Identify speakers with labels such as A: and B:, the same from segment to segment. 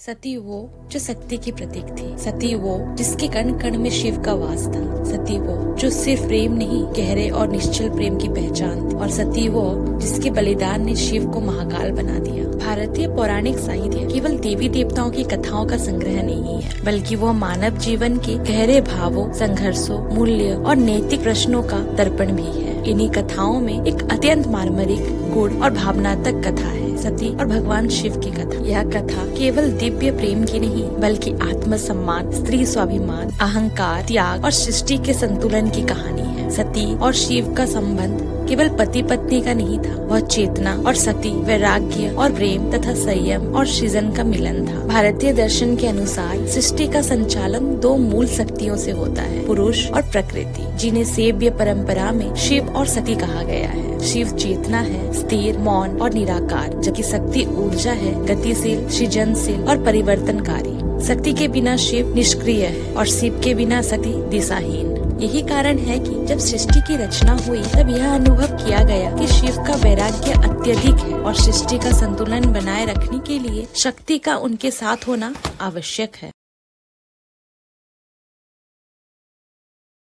A: सती वो जो शक्ति की प्रतीक थी। सती वो जिसके कण कण में शिव का वास था। सती वो जो सिर्फ प्रेम नहीं, गहरे और निश्चल प्रेम की पहचान थी। और सती वो जिसके बलिदान ने शिव को महाकाल बना दिया। भारतीय पौराणिक साहित्य केवल देवी देवताओं की कथाओं का संग्रह नहीं है, बल्कि वह मानव जीवन के गहरे भावों, संघर्षों, मूल्य और नैतिक प्रश्नों का दर्पण भी है। इन्हीं कथाओं में एक अत्यंत मार्मिक, गूढ़ और भावनात्मक कथा है, सती और भगवान शिव की कथा। यह कथा केवल दिव्य प्रेम की नहीं, बल्कि आत्मसम्मान, स्त्री स्वाभिमान, अहंकार, त्याग और सृष्टि के संतुलन की कहानी है। सती और शिव का संबंध केवल पति पत्नी का नहीं था, वह चेतना और शक्ति, वैराग्य और प्रेम तथा संयम और सृजन का मिलन था। भारतीय दर्शन के अनुसार सृष्टि का संचालन दो मूल शक्तियों से होता है, पुरुष और प्रकृति, जिन्हें सेव्य परंपरा में शिव और सती कहा गया है। शिव चेतना है, स्थिर, मौन और निराकार, जबकि शक्ति ऊर्जा है, गतिशील, सृजनशील और परिवर्तनकारी। शक्ति के बिना शिव निष्क्रिय है और शिव के बिना सती दिशाहीन। यही कारण है कि जब सृष्टि की रचना हुई तब यह अनुभव किया गया कि शिव का वैराग्य अत्यधिक है और सृष्टि का संतुलन बनाए रखने के लिए शक्ति का उनके साथ होना आवश्यक है।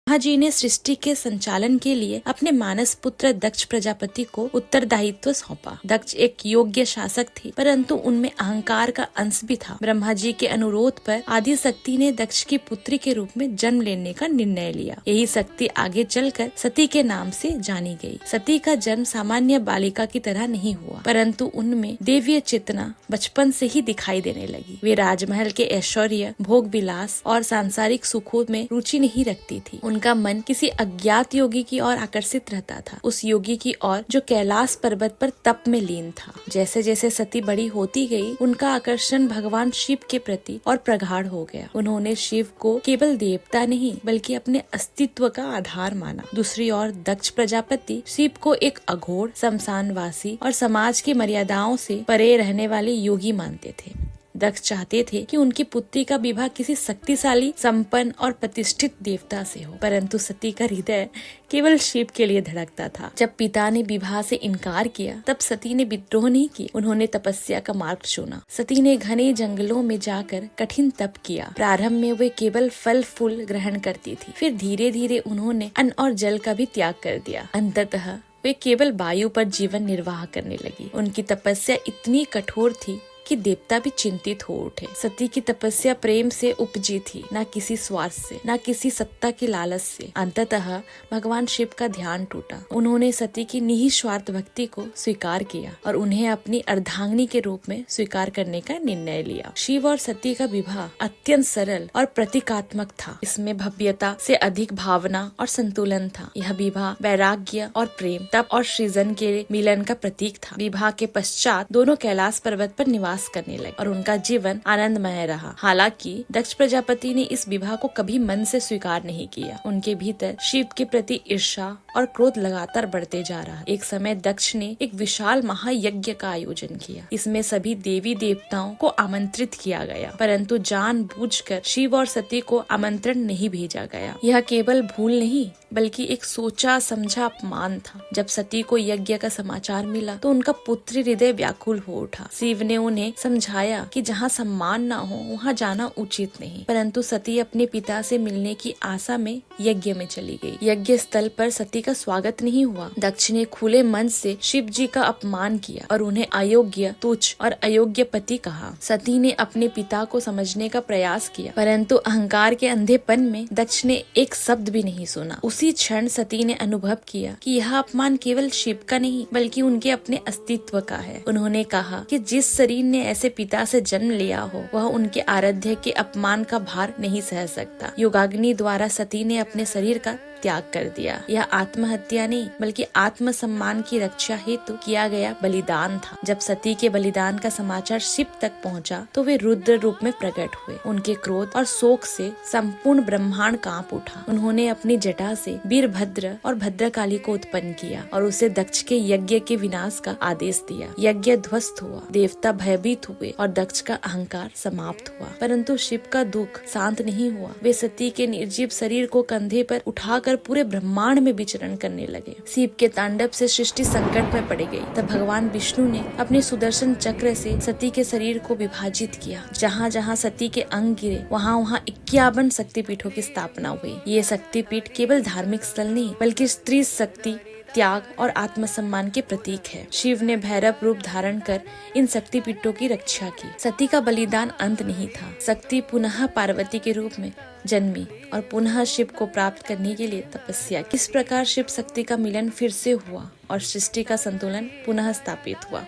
A: ब्रह्मा जी ने सृष्टि के संचालन के लिए अपने मानस पुत्र दक्ष प्रजापति को उत्तरदायित्व सौंपा। दक्ष एक योग्य शासक थे, परंतु उनमें अहंकार का अंश भी था। ब्रह्मा जी के अनुरोध पर आदि शक्ति ने दक्ष की पुत्री के रूप में जन्म लेने का निर्णय लिया। यही शक्ति आगे चलकर सती के नाम से जानी गई। सती का जन्म सामान्य बालिका की तरह नहीं हुआ, परंतु उनमें देवीय चेतना बचपन से ही दिखाई देने लगी। वे राजमहल के ऐश्वर्य, भोग विलास और सांसारिक सुखों में रुचि नहीं रखती थी। उनका मन किसी अज्ञात योगी की ओर आकर्षित रहता था, उस योगी की ओर जो कैलाश पर्वत पर तप में लीन था। जैसे जैसे सती बड़ी होती गई, उनका आकर्षण भगवान शिव के प्रति और प्रगाढ़ हो गया। उन्होंने शिव को केवल देवता नहीं, बल्कि अपने अस्तित्व का आधार माना। दूसरी ओर दक्ष प्रजापति शिव को एक अघोर, शमशानवासी और समाज की मर्यादाओं से परे रहने वाले योगी मानते थे। दक्ष चाहते थे कि उनकी पुत्री का विवाह किसी शक्तिशाली, संपन्न और प्रतिष्ठित देवता से हो, परंतु सती का हृदय केवल शिव के लिए धड़कता था। जब पिता ने विवाह से इनकार किया, तब सती ने विद्रोह नहीं किया, उन्होंने तपस्या का मार्ग चुना। सती ने घने जंगलों में जाकर कठिन तप किया। प्रारंभ में वे केवल फल फूल ग्रहण करती थी, फिर धीरे धीरे उन्होंने अन्न और जल का भी त्याग कर दिया। अंततः वे केवल वायु पर जीवन निर्वाह करने लगी। उनकी तपस्या इतनी कठोर थी कि देवता भी चिंतित हो उठे। सती की तपस्या प्रेम से उपजी थी, न किसी स्वार्थ से, न किसी सत्ता के लालच से। अंततः भगवान शिव का ध्यान टूटा। उन्होंने सती की निस्वार्थ भक्ति को स्वीकार किया और उन्हें अपनी अर्धांगिनी के रूप में स्वीकार करने का निर्णय लिया। शिव और सती का विवाह अत्यंत सरल और प्रतीकात्मक था। इसमें भव्यता से अधिक भावना और संतुलन था। यह विवाह वैराग्य और प्रेम, तप और सृजन के मिलन का प्रतीक था। विवाह के पश्चात दोनों कैलाश पर्वत पर निवास करने लगे और उनका जीवन आनंदमय रहा। हालांकि दक्ष प्रजापति ने इस विवाह को कभी मन से स्वीकार नहीं किया। उनके भीतर शिव के प्रति ईर्ष्या और क्रोध लगातार बढ़ते जा रहा। एक समय दक्ष ने एक विशाल महायज्ञ का आयोजन किया। इसमें सभी देवी देवताओं को आमंत्रित किया गया, परंतु जानबूझकर शिव और सती को आमंत्रण नहीं भेजा गया। यह केवल भूल नहीं, बल्कि एक सोचा समझा अपमान था। जब सती को यज्ञ का समाचार मिला, तो उनका पुत्री हृदय व्याकुल हो उठा। शिव ने उन्हें समझाया कि जहाँ सम्मान न हो, वहाँ जाना उचित नहीं, परंतु सती अपने पिता से मिलने की आशा में यज्ञ में चली गई। यज्ञ स्थल पर सती का स्वागत नहीं हुआ। दक्ष ने खुले मन से शिव जी का अपमान किया और उन्हें अयोग्य, तुच्छ और अयोग्य पति कहा। सती ने अपने पिता को समझने का प्रयास किया, परंतु अहंकार के अंधेपन में दक्ष ने एक शब्द भी नहीं सुना। उसी क्षण सती ने अनुभव किया कि यह अपमान केवल शिव का नहीं, बल्कि उनके अपने अस्तित्व का है। उन्होंने कहा कि जिस शरीर ने ऐसे पिता से जन्म लिया हो, वह उनके आराध्य के अपमान का भार नहीं सह सकता। योगाग्नि द्वारा सती ने अपने शरीर का त्याग कर दिया। यह आत्महत्या नहीं, बल्कि आत्मसम्मान की रक्षा हेतु किया गया बलिदान था। जब सती के बलिदान का समाचार शिव तक पहुंचा, तो वे रुद्र रूप में प्रकट हुए। उनके क्रोध और शोक से संपूर्ण ब्रह्मांड कांप उठा। उन्होंने अपनी जटा से वीरभद्र और भद्रकाली को उत्पन्न किया और उसे दक्ष के यज्ञ के विनाश का आदेश दिया। यज्ञ ध्वस्त हुआ, देवता भयभीत हुए और दक्ष का अहंकार समाप्त हुआ। परंतु शिव का दुख शांत नहीं हुआ। वे सती के निर्जीव शरीर को कंधे पर उठा होकर पूरे ब्रह्मांड में विचरण करने लगे। शिव के तांडव से सृष्टि संकट में पड़ गई। तब भगवान विष्णु ने अपने सुदर्शन चक्र से सती के शरीर को विभाजित किया। जहाँ जहाँ सती के अंग गिरे वहाँ वहाँ 51 शक्तिपीठों की स्थापना हुई। ये शक्तिपीठ केवल धार्मिक स्थल नहीं बल्कि स्त्री शक्ति, त्याग और आत्मसम्मान के प्रतीक है। शिव ने भैरव रूप धारण कर इन शक्तिपीठों की रक्षा की। सती का बलिदान अंत नहीं था। शक्ति पुनः पार्वती के रूप में जन्मी और पुनः शिव को प्राप्त करने के लिए तपस्या की। इस प्रकार शिव शक्ति का मिलन फिर से हुआ और सृष्टि का संतुलन पुनः स्थापित हुआ।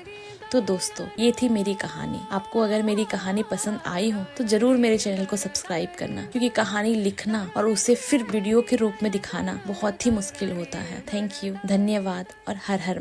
A: तो दोस्तों, ये थी मेरी कहानी। आपको अगर मेरी कहानी पसंद आई हो तो जरूर मेरे चैनल को सब्सक्राइब करना, क्योंकि कहानी लिखना और उसे फिर वीडियो के रूप में दिखाना बहुत ही मुश्किल होता है। थैंक यू, धन्यवाद और हर हर